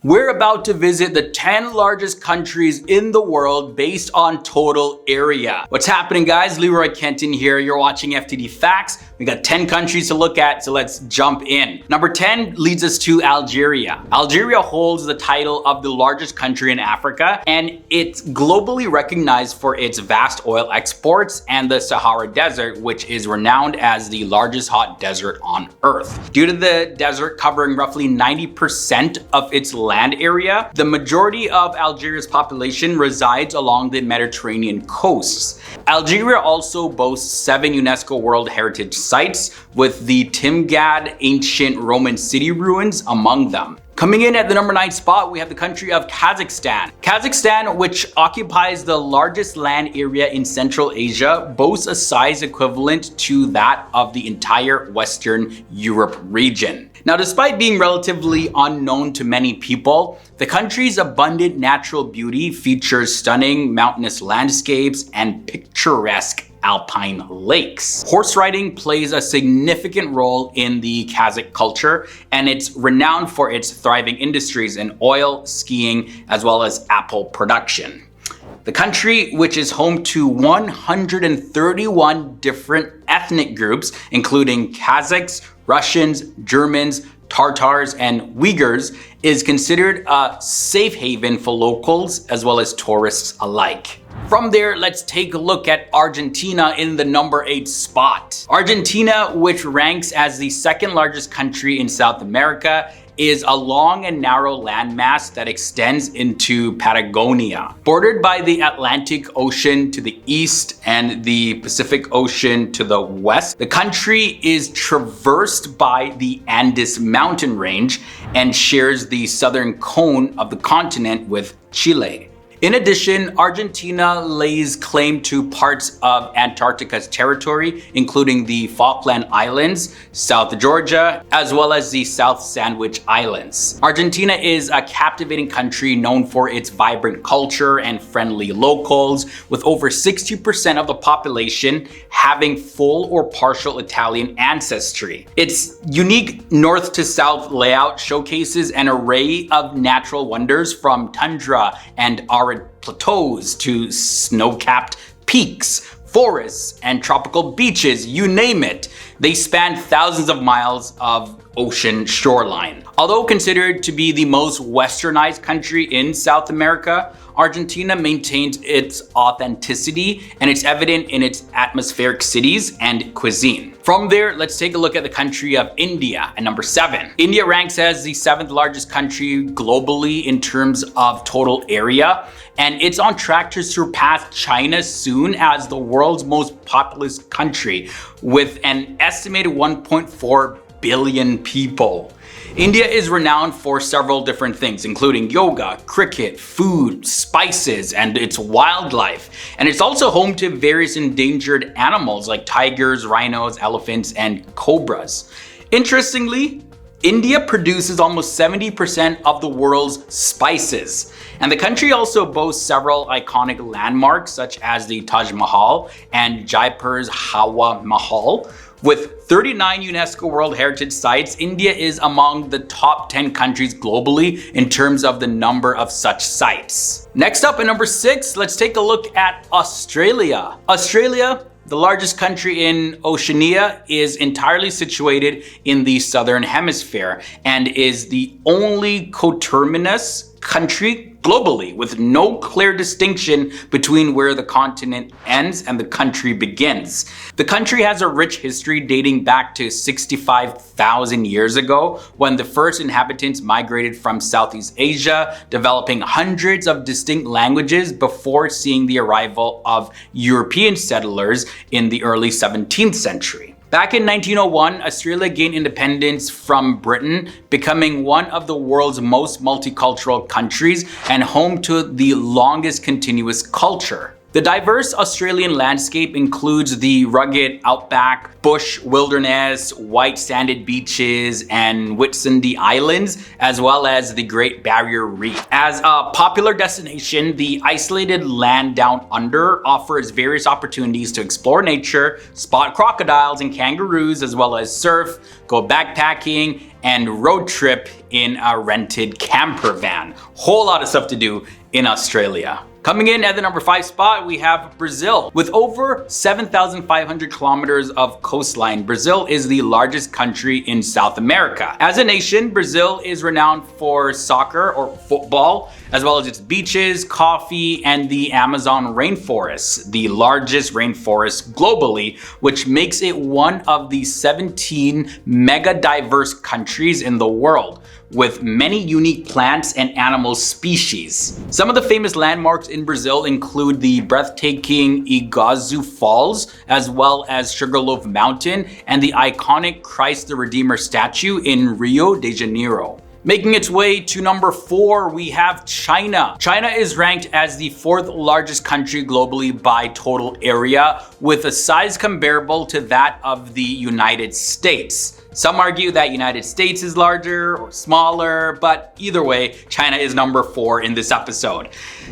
We're about to visit the 10 largest countries in the world based on total area. What's happening, guys? Leroy Kenton here. You're watching FTD Facts. We got 10 countries to look at, so let's jump in. Number 10 leads us to Algeria. Algeria holds the title of the largest country in Africa, and it's globally recognized for its vast oil exports and the Sahara Desert, which is renowned as the largest hot desert on Earth. Due to the desert covering roughly 90% of its land area, the majority of Algeria's population resides along the Mediterranean coasts. Algeria also boasts 7 UNESCO World Heritage Sites, with the Timgad ancient Roman city ruins among them. Coming in at the number 9 spot, we have the country of Kazakhstan. Kazakhstan, which occupies the largest land area in Central Asia, boasts a size equivalent to that of the entire Western Europe region. Now, despite being relatively unknown to many people, the country's abundant natural beauty features stunning mountainous landscapes and picturesque alpine lakes. Horse riding plays a significant role in the Kazakh culture, and it's renowned for its thriving industries in oil, skiing, as well as apple production. The country, which is home to 131 different ethnic groups, including Kazakhs, Russians, Germans, Tartars, and Uyghurs, is considered a safe haven for locals as well as tourists alike. From there, let's take a look at Argentina in the number 8 spot. Argentina, which ranks as the second largest country in South America, is a long and narrow landmass that extends into Patagonia. Bordered by the Atlantic Ocean to the east and the Pacific Ocean to the west, the country is traversed by the Andes mountain range and shares the southern cone of the continent with Chile. In addition, Argentina lays claim to parts of Antarctica's territory, including the Falkland Islands, South Georgia, as well as the South Sandwich Islands. Argentina is a captivating country known for its vibrant culture and friendly locals, with over 60% of the population having full or partial Italian ancestry. Its unique north to south layout showcases an array of natural wonders, from tundra and arid plateaus to snow-capped peaks, forests, and tropical beaches, you name it. They span thousands of miles of ocean shoreline. Although considered to be the most westernized country in South America, Argentina maintains its authenticity, and it's evident in its atmospheric cities and cuisine. From there, let's take a look at the country of India at number 7. India ranks as the 7th largest country globally in terms of total area, and it's on track to surpass China soon as the world's most populous country, with an estimated 1.4 billion people. India is renowned for several different things, including yoga, cricket, food, spices, and its wildlife. And it's also home to various endangered animals like tigers, rhinos, elephants, and cobras. Interestingly, India produces almost 70% of the world's spices. And the country also boasts several iconic landmarks, such as the Taj Mahal and Jaipur's Hawa Mahal. With 39 UNESCO World Heritage Sites, India is among the top 10 countries globally in terms of the number of such sites. Next up at number 6, let's take a look at Australia. Australia, the largest country in Oceania, is entirely situated in the southern hemisphere and is the only coterminous country globally, with no clear distinction between where the continent ends and the country begins. The country has a rich history dating back to 65,000 years ago, when the first inhabitants migrated from Southeast Asia, developing hundreds of distinct languages before seeing the arrival of European settlers in the early 17th century. Back in 1901, Australia gained independence from Britain, becoming one of the world's most multicultural countries and home to the longest continuous culture. The diverse Australian landscape includes the rugged outback, bush wilderness, white sanded beaches, and Whitsunday Islands, as well as the Great Barrier Reef. As a popular destination, the isolated land down under offers various opportunities to explore nature, spot crocodiles and kangaroos, as well as surf, go backpacking, and road trip in a rented camper van. Whole lot of stuff to do in Australia. Coming in at the number 5 spot, we have Brazil. With over 7,500 kilometers of coastline, Brazil is the largest country in South America. As a nation, Brazil is renowned for soccer or football, as well as its beaches, coffee, and the Amazon rainforest, the largest rainforest globally, which makes it one of the 17 mega diverse countries in the world, with many unique plants and animal species. Some of the famous landmarks in Brazil include the breathtaking Iguazu Falls, as well as Sugarloaf Mountain and the iconic Christ the Redeemer statue in Rio de Janeiro. Making its way to number 4, we have China. China is ranked as the 4th largest country globally by total area, with a size comparable to that of the United States. Some argue that United States is larger or smaller, but either way, China is number 4 in this episode.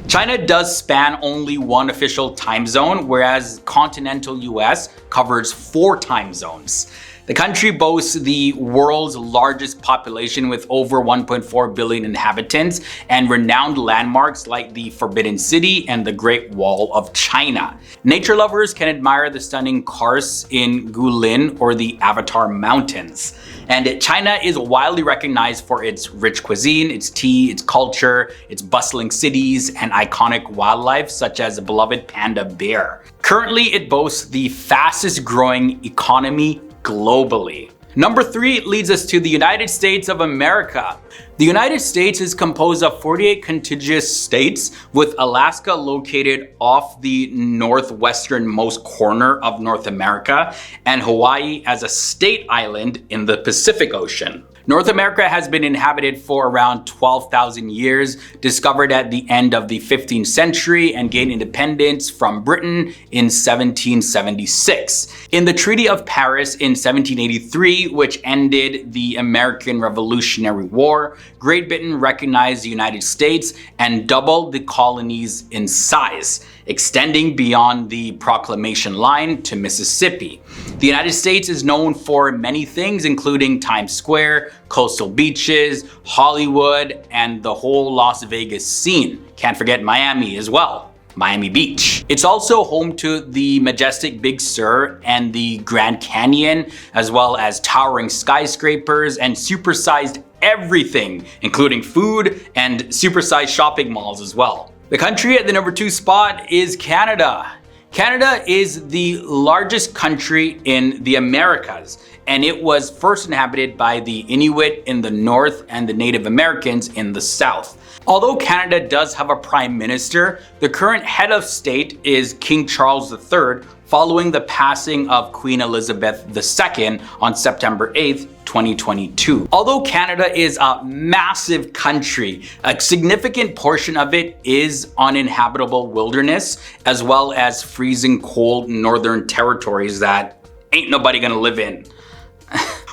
China does span only one official time zone, whereas continental US covers 4 time zones. The country boasts the world's largest population with over 1.4 billion inhabitants and renowned landmarks like the Forbidden City and the Great Wall of China. Nature lovers can admire the stunning Kars in Guilin or the Avatar Mountains. And China is widely recognized for its rich cuisine, its tea, its culture, its bustling cities, and iconic wildlife such as the beloved panda bear. Currently, it boasts the fastest growing economy globally. Number 3 leads us to the United States of America. The United States is composed of 48 contiguous states, with Alaska located off the northwesternmost corner of North America and Hawaii as a state island in the Pacific Ocean. North America has been inhabited for around 12,000 years, discovered at the end of the 15th century, and gained independence from Britain in 1776. In the Treaty of Paris in 1783, which ended the American Revolutionary War, Great Britain recognized the United States and doubled the colonies in size, extending beyond the Proclamation Line to Mississippi. The United States is known for many things, including Times Square, coastal beaches, Hollywood, and the whole Las Vegas scene. Can't forget Miami as well. Miami Beach. It's also home to the majestic Big Sur and the Grand Canyon, as well as towering skyscrapers and supersized everything, including food and supersized shopping malls as well. The country at the number 2 spot is Canada. Canada is the largest country in the Americas, and it was first inhabited by the Inuit in the north and the Native Americans in the south. Although Canada does have a prime minister, the current head of state is King Charles III, following the passing of Queen Elizabeth II on September 8th, 2022. Although Canada is a massive country, a significant portion of it is uninhabitable wilderness, as well as freezing cold northern territories that ain't nobody gonna live in.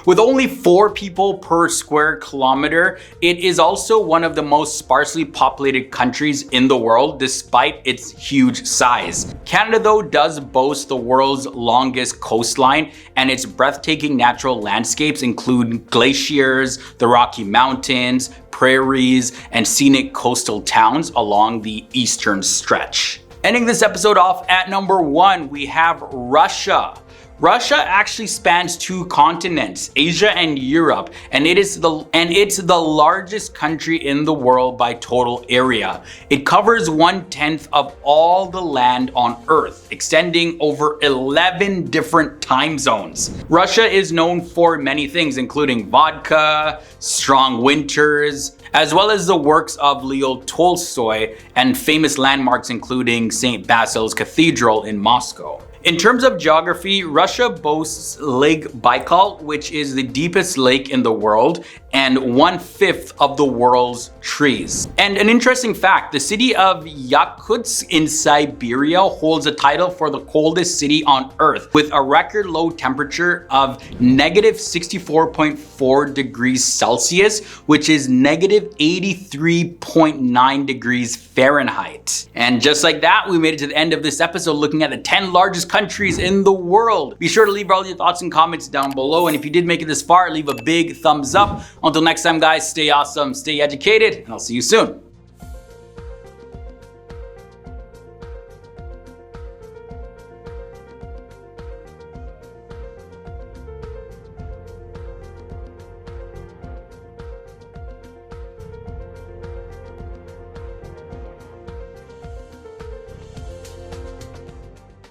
With only 4 people per square kilometer, it is also one of the most sparsely populated countries in the world despite its huge size. Canada though does boast the world's longest coastline, and its breathtaking natural landscapes include glaciers, the Rocky Mountains, prairies, and scenic coastal towns along the eastern stretch. Ending this episode off at number 1, we have Russia. Russia actually spans 2 continents, Asia and Europe, and it's the largest country in the world by total area. It covers 1/10 of all the land on Earth, extending over 11 different time zones. Russia is known for many things, including vodka, strong winters, as well as the works of Leo Tolstoy and famous landmarks including St. Basil's Cathedral in Moscow. In terms of geography, Russia boasts Lake Baikal, which is the deepest lake in the world and 1/5 of the world's trees. And an interesting fact, the city of Yakutsk in Siberia holds a title for the coldest city on Earth with a record low temperature of -64.4 degrees Celsius, which is -83.9 degrees Fahrenheit. And just like that, we made it to the end of this episode looking at the 10 largest countries in the world. Be sure to leave all your thoughts and comments down below. And if you did make it this far, leave a big thumbs up. Until next time, guys, stay awesome, stay educated, and I'll see you soon.